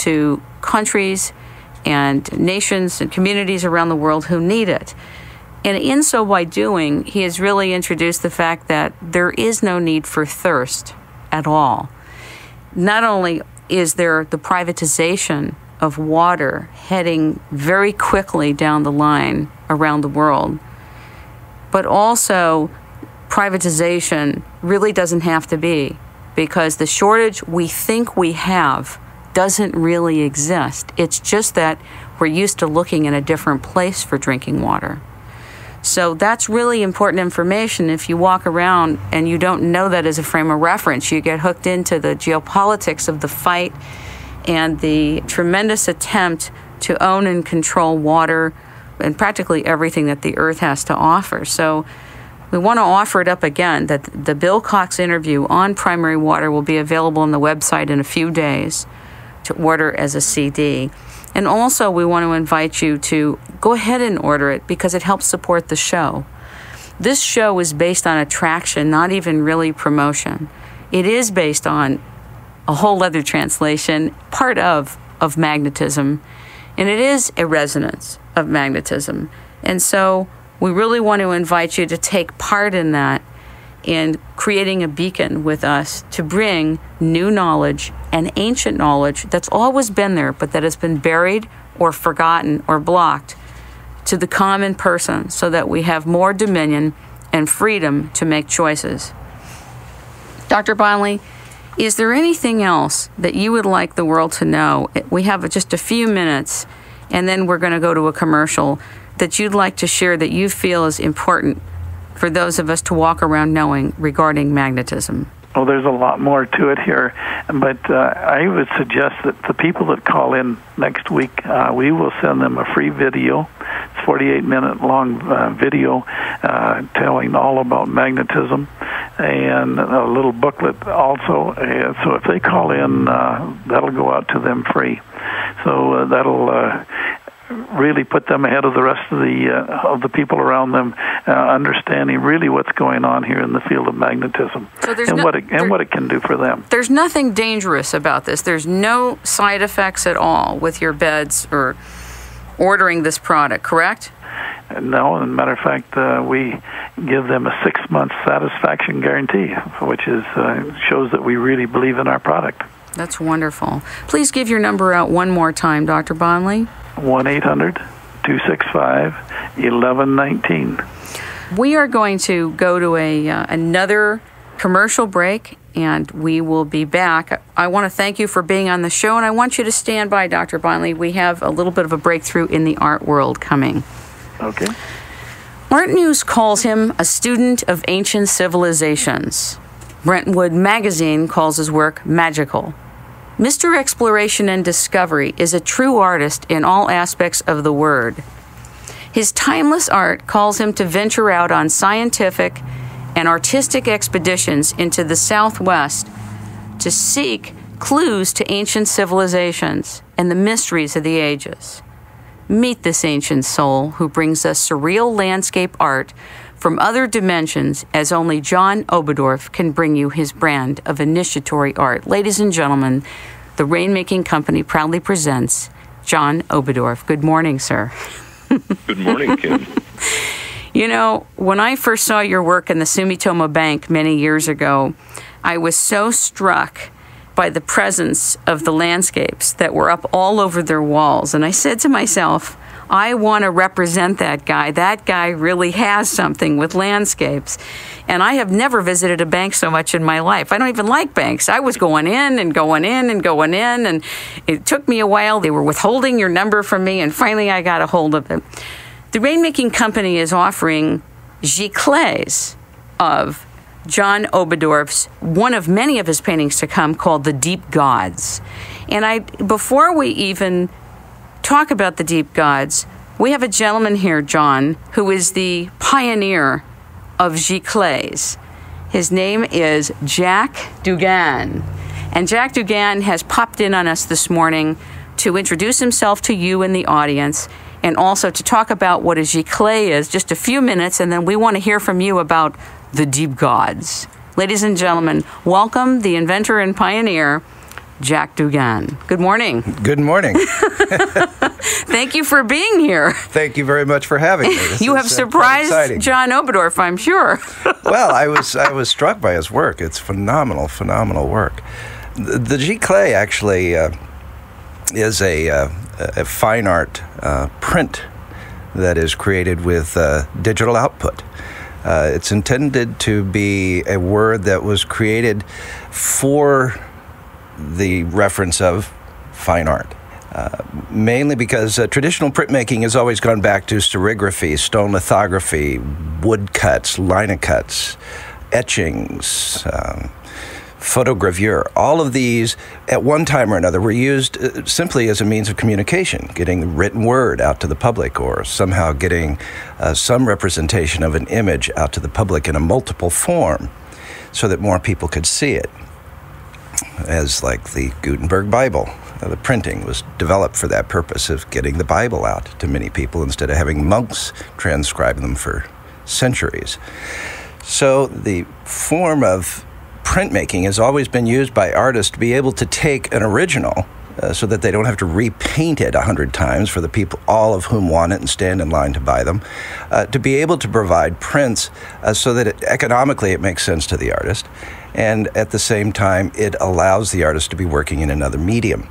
to countries and nations and communities around the world who need it. And in so by doing, he has really introduced the fact that there is no need for thirst at all. Not only is there the privatization of water heading very quickly down the line around the world, but also privatization really doesn't have to be, because the shortage we think we have doesn't really exist. It's just that we're used to looking in a different place for drinking water. So that's really important information. If you walk around and you don't know that as a frame of reference, you get hooked into the geopolitics of the fight and the tremendous attempt to own and control water and practically everything that the earth has to offer. So we want to offer it up again, that the Bill Cox interview on primary water will be available on the website in a few days to order as a CD. And also we want to invite you to go ahead and order it because it helps support the show. This show is based on attraction, not even really promotion. It is based on a whole other translation, part of magnetism, and it is a resonance of magnetism. And so we really want to invite you to take part in that, in creating a beacon with us to bring new knowledge and ancient knowledge that's always been there, but that has been buried or forgotten or blocked to the common person so that we have more dominion and freedom to make choices. Dr. Bonlie, is there anything else that you would like the world to know? We have just a few minutes, and then we're going to go to a commercial that you'd like to share that you feel is important for those of us to walk around knowing regarding magnetism? Well, there's a lot more to it here, but I would suggest that the people that call in next week, we will send them a free video. It's a 48-minute long video telling all about magnetism, and a little booklet also. So if they call in, that'll go out to them free. So that'll really put them ahead of the rest of the people around them, understanding really what's going on here in the field of magnetism, and what it can do for them. There's nothing dangerous about this. There's no side effects at all with your beds or ordering this product, correct? No, as a matter of fact, we give them a 6-month satisfaction guarantee, which shows that we really believe in our product. That's wonderful. Please give your number out one more time, Dr. Bonlie. 1-800-265-1119. We are going to go to another commercial break, and we will be back. I want to thank you for being on the show, and I want you to stand by, Dr. Bonlie. We have a little bit of a breakthrough in the art world coming. Okay. Art News calls him a student of ancient civilizations. Brentwood Magazine calls his work magical. Mr. Exploration and Discovery is a true artist in all aspects of the word. His timeless art calls him to venture out on scientific and artistic expeditions into the Southwest to seek clues to ancient civilizations and the mysteries of the ages. Meet this ancient soul who brings us surreal landscape art from other dimensions, as only John Oberdorf can bring you his brand of initiatory art. Ladies and gentlemen, the Rainmaking Company proudly presents John Oberdorf. Good morning, sir. Good morning, Kim. You know, when I first saw your work in the Sumitomo Bank many years ago, I was so struck by the presence of the landscapes that were up all over their walls. And I said to myself, I want to represent that guy. That guy really has something with landscapes. And I have never visited a bank so much in my life. I don't even like banks. I was going in and going in and going in, and it took me a while. They were withholding your number from me, and finally I got a hold of it. The Rainmaking Company is offering giclées of John Oberdorf's, one of many of his paintings to come, called The Deep Gods. And before we even talk about the deep gods, we have a gentleman here, John, who is the pioneer of giclées. His name is Jack Dugan. And Jack Dugan has popped in on us this morning to introduce himself to you in the audience, and also to talk about what a giclée is, just a few minutes, and then we want to hear from you about the deep gods. Ladies and gentlemen, welcome the inventor and pioneer, Jack Dugan. Good morning. Good morning. Thank you for being here. Thank you very much for having me. You have surprised John Oberdorf, I'm sure. Well, I was struck by his work. It's phenomenal work. The giclée actually is a fine art print that is created with digital output. It's intended to be a word that was created for the reference of fine art. Mainly because traditional printmaking has always gone back to serigraphy, stone lithography, woodcuts, linocuts, etchings, photogravure. All of these, at one time or another, were used simply as a means of communication, getting the written word out to the public, or somehow getting some representation of an image out to the public in a multiple form so that more people could see it. As like the Gutenberg Bible. The printing was developed for that purpose of getting the Bible out to many people instead of having monks transcribe them for centuries. So the form of printmaking has always been used by artists to be able to take an original so that they don't have to repaint it 100 times for the people, all of whom want it and stand in line to buy them, to be able to provide prints so that economically it makes sense to the artist, and at the same time it allows the artist to be working in another medium.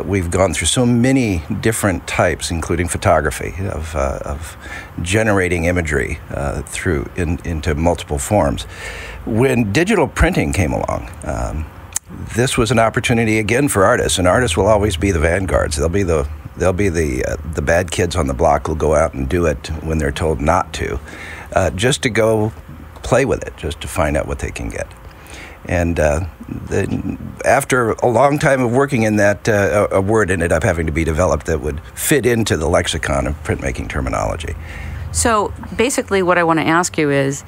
We've gone through so many different types, including photography, of generating imagery into multiple forms. When digital printing came along, this was an opportunity again for artists, and artists will always be the vanguards. They'll be the bad kids on the block who'll go out and do it when they're told not to, just to go play with it, just to find out what they can get. And after a long time of working in that, a word ended up having to be developed that would fit into the lexicon of printmaking terminology. So basically what I want to ask you is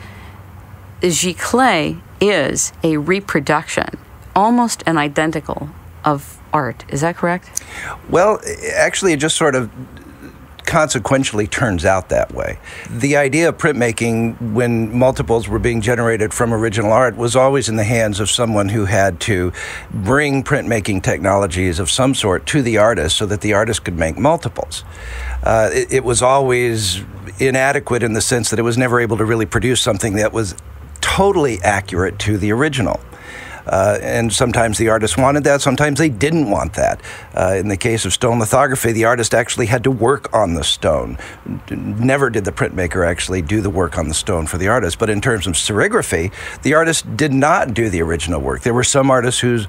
giclée is a reproduction, almost an identical, of art. Is that correct? Well, actually, it just sort of consequentially turns out that way. The idea of printmaking, when multiples were being generated from original art, was always in the hands of someone who had to bring printmaking technologies of some sort to the artist so that the artist could make multiples. It was always inadequate in the sense that it was never able to really produce something that was totally accurate to the original. And sometimes the artist wanted that, sometimes they didn't want that. In the case of stone lithography, the artist actually had to work on the stone. Never did the printmaker actually do the work on the stone for the artist. But in terms of serigraphy, the artist did not do the original work. There were some artists whose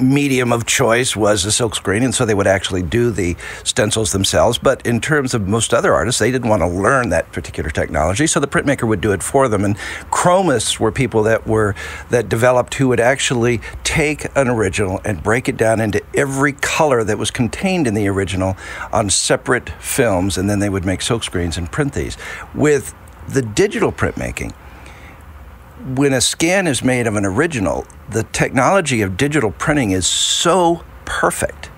medium of choice was a silkscreen, and so they would actually do the stencils themselves. But in terms of most other artists, they didn't want to learn that particular technology, so the printmaker would do it for them. And chromists were people that developed who would actually take an original and break it down into every color that was contained in the original on separate films, and then they would make silkscreens and print these. With the digital printmaking, when a scan is made of an original, the technology of digital printing is so perfect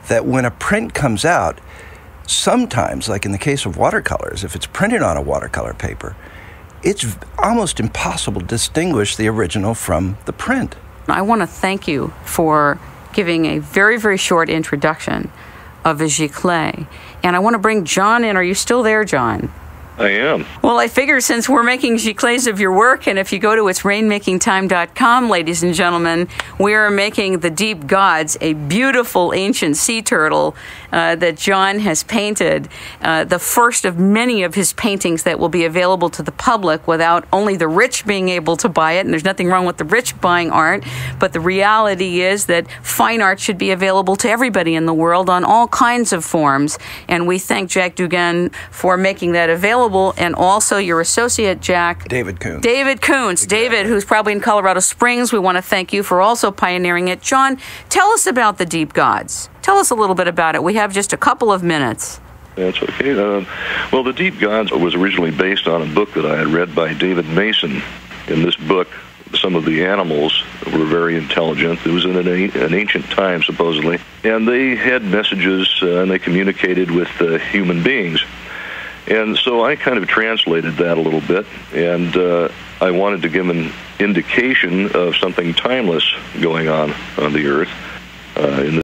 that when a print comes out, sometimes, like in the case of watercolors, if it's printed on a watercolor paper, it's almost impossible to distinguish the original from the print. I want to thank you for giving a very, very short introduction of a giclée. And I want to bring John in. Are you still there, John? I am. Well, I figure since we're making giclées of your work, and if you go to it's rainmakingtime.com, ladies and gentlemen, we are making the Deep Gods, a beautiful ancient sea turtle that John has painted, the first of many of his paintings that will be available to the public without only the rich being able to buy it. And there's nothing wrong with the rich buying art, but the reality is that fine art should be available to everybody in the world on all kinds of forms. And we thank Jack Dugan for making that available. And also your associate, Jack. David Kuntz. David Kuntz. Exactly. David, who's probably in Colorado Springs. We want to thank you for also pioneering it. John, tell us about the Deep Gods. Tell us a little bit about it. We have just a couple of minutes. That's okay. Well, the Deep Gods was originally based on a book that I had read by David Mason. In this book, some of the animals were very intelligent. It was in an ancient time, supposedly. And they had messages, and they communicated with human beings. And so I kind of translated that a little bit, and I wanted to give an indication of something timeless going on the Earth in